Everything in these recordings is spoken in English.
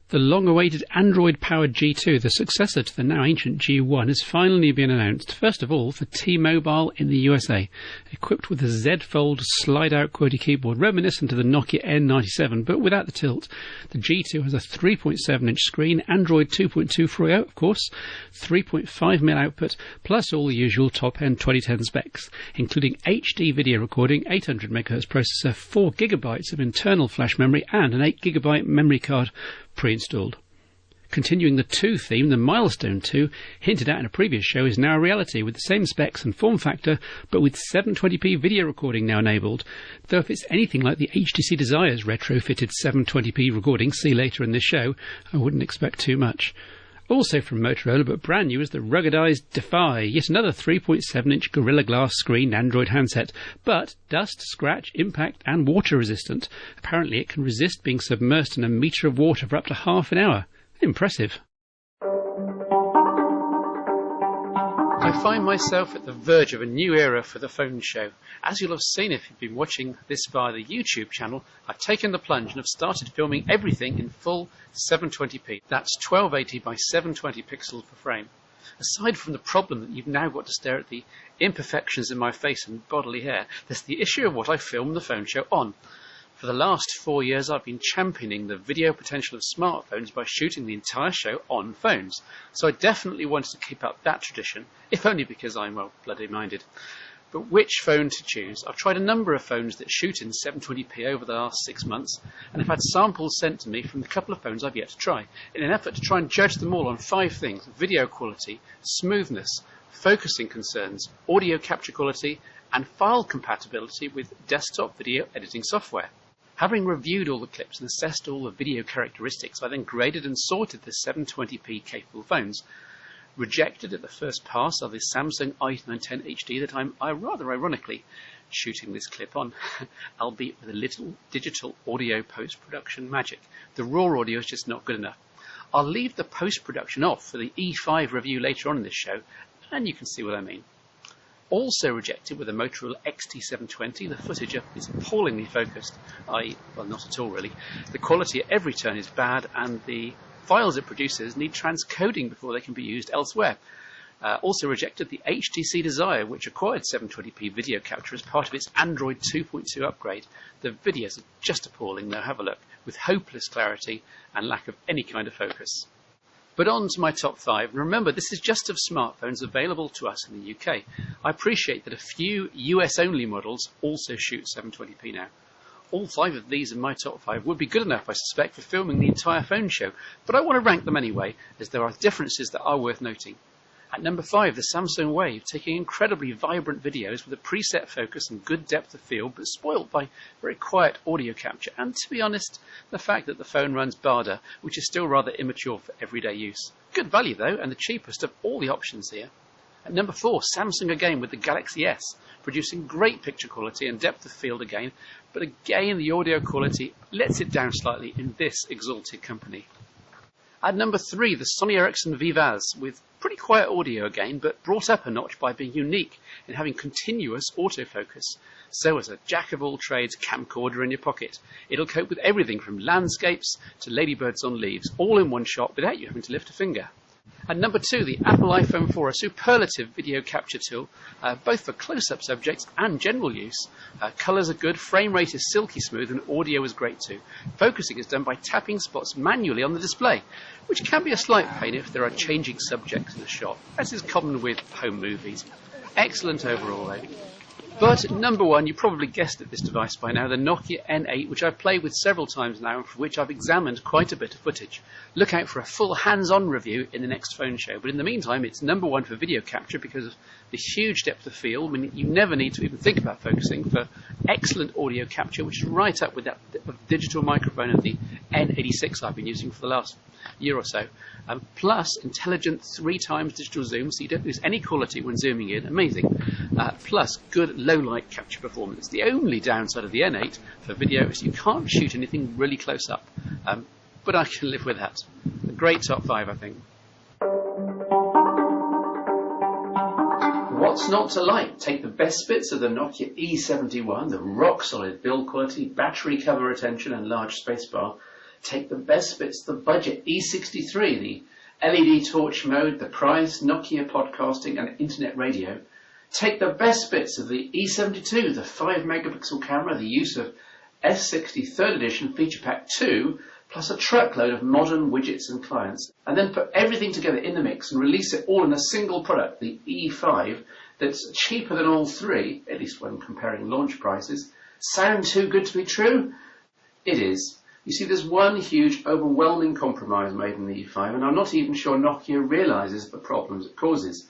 The long-awaited Android-powered G2, the successor to the now ancient G1, has finally been announced, first of all for T-Mobile in the USA. Equipped with a Z-Fold slide-out QWERTY keyboard reminiscent of the Nokia N97, but without the tilt. The G2 has a 3.7-inch screen, Android 2.2 for I/O, of course, 3.5mm output, plus all the usual top-end 2010 specs, including HD video recording, 800MHz processor, 4GB of internal flash memory, and an 8GB memory card pre-installed. Continuing the 2 theme, the Milestone 2, hinted at in a previous show, is now a reality with the same specs and form factor, but with 720p video recording now enabled. Though if it's anything like the HTC Desire's retrofitted 720p recording, see later in this show, I wouldn't expect too much. Also from Motorola, but brand new, is the ruggedized Defy, yet another 3.7-inch Gorilla Glass screened Android handset, but dust, scratch, impact and water resistant. Apparently it can resist being submersed in a metre of water for up to half an hour. Impressive. I find myself at the verge of a new era for the phone show. As you'll have seen if you've been watching this via the YouTube channel, I've taken the plunge and have started filming everything in full 720p. That's 1280 by 720 pixels per frame. Aside from the problem that you've now got to stare at the imperfections in my face and bodily hair, there's the issue of what I film the phone show on. For the last 4 years, I've been championing the video potential of smartphones by shooting the entire show on phones. So I definitely wanted to keep up that tradition, if only because I'm, well, bloody minded. But which phone to choose? I've tried a number of phones that shoot in 720p over the last 6 months, and I've had samples sent to me from the couple of phones I've yet to try, in an effort to try and judge them all on 5 things: video quality, smoothness, focusing concerns, audio capture quality, and file compatibility with desktop video editing software. Having reviewed all the clips and assessed all the video characteristics, I then graded and sorted the 720p capable phones. Rejected at the first pass are the Samsung i910 HD that I'm rather ironically shooting this clip on, albeit with a little digital audio post-production magic. The raw audio is just not good enough. I'll leave the post-production off for the E5 review later on in this show, and you can see what I mean. Also rejected with the Motorola XT720, the footage is appallingly focused, well, not at all really. The quality at every turn is bad, and the files it produces need transcoding before they can be used elsewhere. Also rejected the HTC Desire, which acquired 720p video capture as part of its Android 2.2 upgrade. The videos are just appalling though, have a look, with hopeless clarity and lack of any kind of focus. But on to my top 5. Remember, this is just of smartphones available to us in the UK. I appreciate that a few US-only models also shoot 720p now. All 5 of these in my top 5 would be good enough, I suspect, for filming the entire phone show, but I want to rank them anyway, as there are differences that are worth noting. At number 5, the Samsung Wave, taking incredibly vibrant videos with a preset focus and good depth of field, but spoilt by very quiet audio capture, and to be honest, the fact that the phone runs Barda, which is still rather immature for everyday use. Good value though, and the cheapest of all the options here. At number 4, Samsung again with the Galaxy S, producing great picture quality and depth of field again, but again the audio quality lets it down slightly in this exalted company. At number 3, the Sony Ericsson Vivaz, with pretty quiet audio again, but brought up a notch by being unique in having continuous autofocus. So as a jack-of-all-trades camcorder in your pocket, it'll cope with everything from landscapes to ladybirds on leaves, all in one shot without you having to lift a finger. At number 2, the Apple iPhone 4, a superlative video capture tool, both for close-up subjects and general use. Colours are good, frame rate is silky smooth, and audio is great too. Focusing is done by tapping spots manually on the display, which can be a slight pain if there are changing subjects in the shot, as is common with home movies. Excellent overall though. But at number 1, you probably guessed at this device by now, the Nokia N8, which I've played with several times now and for which I've examined quite a bit of footage. Look out for a full hands-on review in the next phone show, but in the meantime it's number 1 for video capture because of the huge depth of field. I mean, you never need to even think about focusing, for excellent audio capture, which is right up with that digital microphone of the N86 I've been using for the last year or so. Plus intelligent 3 times digital zoom, so you don't lose any quality when zooming in. Amazing. Plus good low light capture performance. The only downside of the N8 for video is you can't shoot anything really close up, but I can live with that. A great top 5, I think. What's not to like? Take the best bits of the Nokia E71, the rock solid build quality, battery cover retention and large spacebar, Take the best bits of the budget E63, the LED torch mode, the price, Nokia podcasting and internet radio. Take the best bits of the E72, the 5 megapixel camera, the use of S60 3rd edition feature pack 2, plus a truckload of modern widgets and clients, and then put everything together in the mix and release it all in a single product, the E5, that's cheaper than all three, at least when comparing launch prices. Sound too good to be true? It is. You see, there's one huge, overwhelming compromise made in the E5, and I'm not even sure Nokia realises the problems it causes.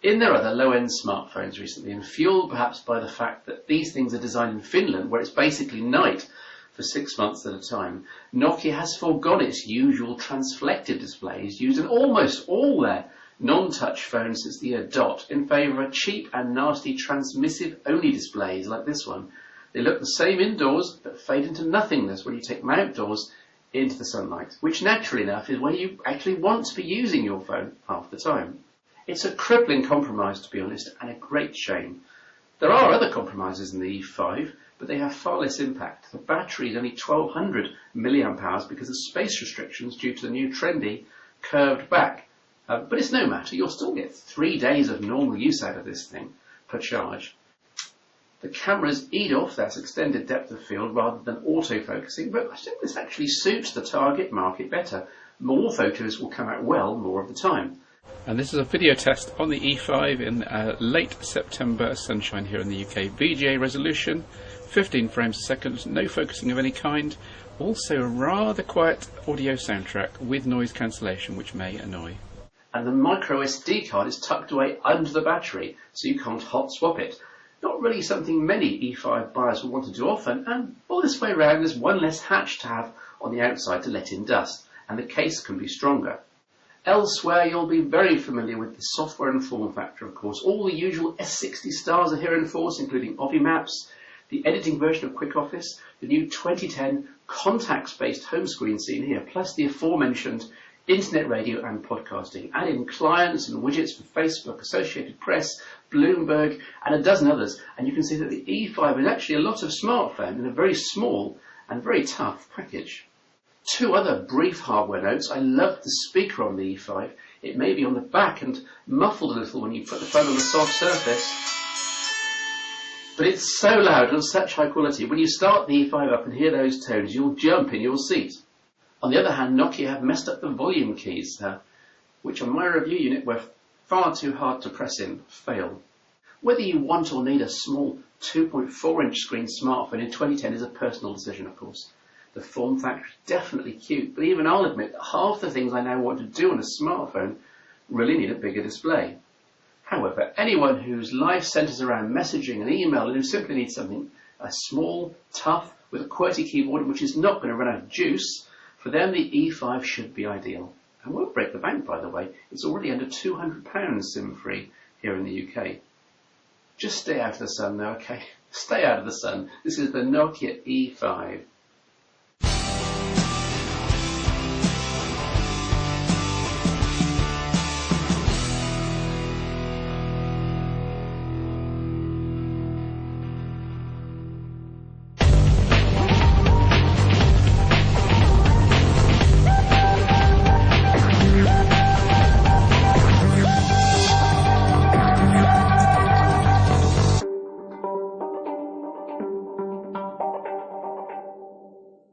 In their other low-end smartphones recently, and fueled perhaps by the fact that these things are designed in Finland, where it's basically night for 6 months at a time, Nokia has foregone its usual transflected displays used in almost all their non-touch phones since the year dot, in favour of cheap and nasty transmissive-only displays like this one. They look the same indoors, but fade into nothingness when you take them outdoors into the sunlight, which naturally enough is where you actually want to be using your phone half the time. It's a crippling compromise, to be honest, and a great shame. There are other compromises in the E5, but they have far less impact. The battery is only 1200 milliamp hours because of space restrictions due to the new trendy curved back. But it's no matter, you'll still get 3 days of normal use out of this thing per charge. The cameras eat off that extended depth of field rather than auto-focusing, but I think this actually suits the target market better. More photos will come out well more of the time. And this is a video test on the E5 in late September sunshine here in the UK. VGA resolution, 15 frames a second, no focusing of any kind. Also a rather quiet audio soundtrack with noise cancellation, which may annoy. And the micro SD card is tucked away under the battery, so you can't hot swap it. Not really something many E5 buyers will want to do often, and all this way round there's one less hatch to have on the outside to let in dust, and the case can be stronger. Elsewhere you'll be very familiar with the software and form factor, of course. All the usual S60 stars are here in force, including Ovi Maps, the editing version of Quick Office, the new 2010 contacts-based home screen seen here, plus the aforementioned internet radio and podcasting. Add in clients and widgets for Facebook, Associated Press, Bloomberg, and a dozen others, and you can see that the E5 is actually a lot of smartphone in a very small and very tough package. Two other brief hardware notes. I love the speaker on the E5. It may be on the back and muffled a little when you put the phone on the soft surface, but it's so loud and of such high quality. When you start the E5 up and hear those tones, you'll jump in your seat. On the other hand, Nokia have messed up the volume keys, which on my review unit were far too hard to press in, fail. Whether you want or need a small 2.4-inch screen smartphone in 2010 is a personal decision, of course. The form factor is definitely cute, but even I'll admit that half the things I now want to do on a smartphone really need a bigger display. However, anyone whose life centres around messaging and email and who simply needs something small, tough, with a QWERTY keyboard which is not going to run out of juice, for them the E5 should be ideal. And won't break the bank, by the way. It's already under £200 SIM-free here in the UK. Just stay out of the sun though, okay? Stay out of the sun. This is the Nokia E5.